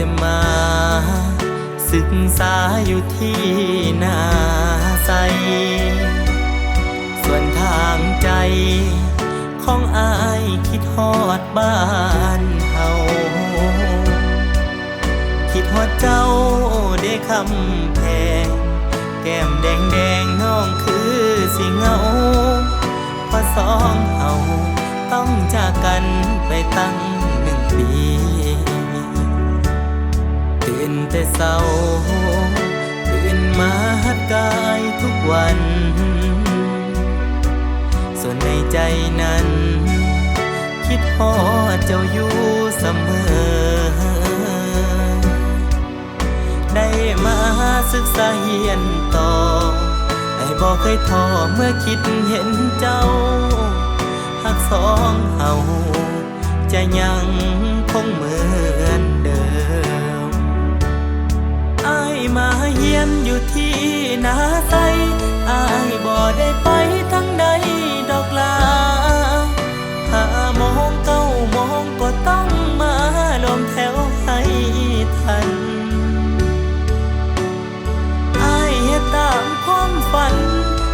แต่มาศึกษาอยู่ที่นาใสส่วนทางใจของอายคิดฮอดบ้านเฮาคิดฮอดเจ้าได้คำแพงแก้มแดงแดงน้องคือสิเหงาเพราะสองเฮาต้องจากกันไปตั้ง1 ปีตื่นแต่เช้าตื่นมาหัดกายทุกวันส่วนในใจนั้นคิดฮอดเจ้าอยู่เสมอได้มาศึกษาเรียนต่อไอ้บ่เคยท้อเมื่อคิดเห็นเจ้าหักสองเฮาจะยังคงเหมือนเดิมอ้ายมาเยี่ยมอยู่ที่นาไซอ้ายบ่ได้ไปทั้งใดดอกลา5 โมง9 โมงก็ต้องมาลงแถวให้ทันอ้ายเฮ็ดตามความฝัน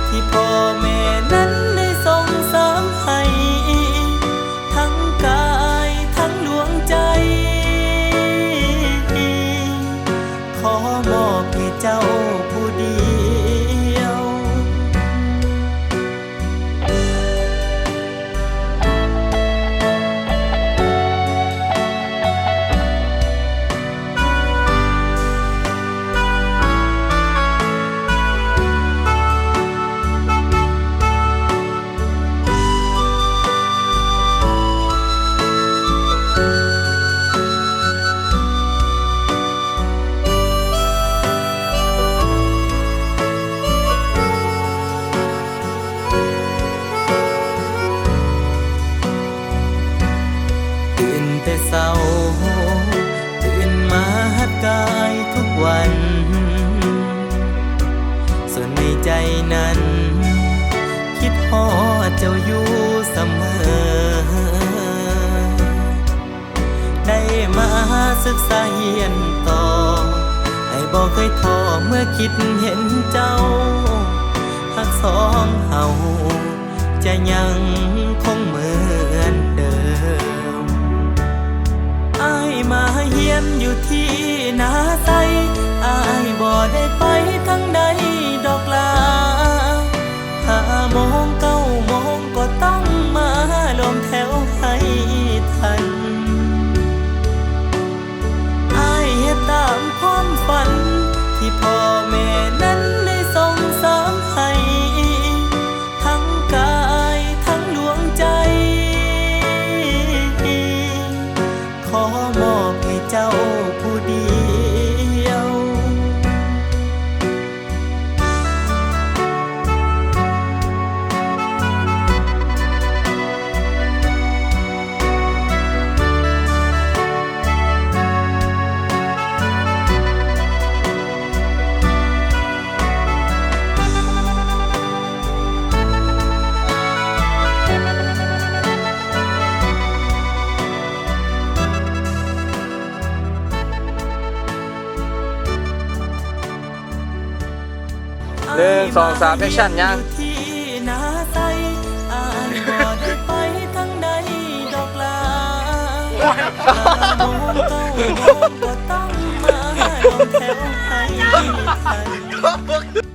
ที่พ่อแม่นั้นได้ส่งเสริมให้ทั้งกายทั้งดวงใจขอมอบให้เจ้าผู้เดียวแต่เช้าตื่นมาหัดกายทุกวันส่วนในใจนั้นคิดฮอดเจ้าอยู่เสมอได้มาศึกษาเรียนต่อไอ้บ่เคยท้อเมื่อคิดเห็นเจ้าหักสองเฮาจะยังคงเหมือนเดิมอ้ายมาเยี่ยมอยู่ที่นาไซอ้ายบ่ได้ไปทั้งใดดอกลา5 โมง9 โมงก็ต้องมาลงแถวให้ทันอ้ายเฮ็ดตามความฝันที่พ่อแม่นั้นได้ส่งเสริมให้ทั้งกายทั้งดวงใจขอมอบให้เจ้าผู้เดียว1 2 3 แอคชั่นยังที่นาไซอ้ายบ่ได้ไปทั้งใดดอกลา5 โมง9 โมงก็ต้องมาลงแถวให้ทัน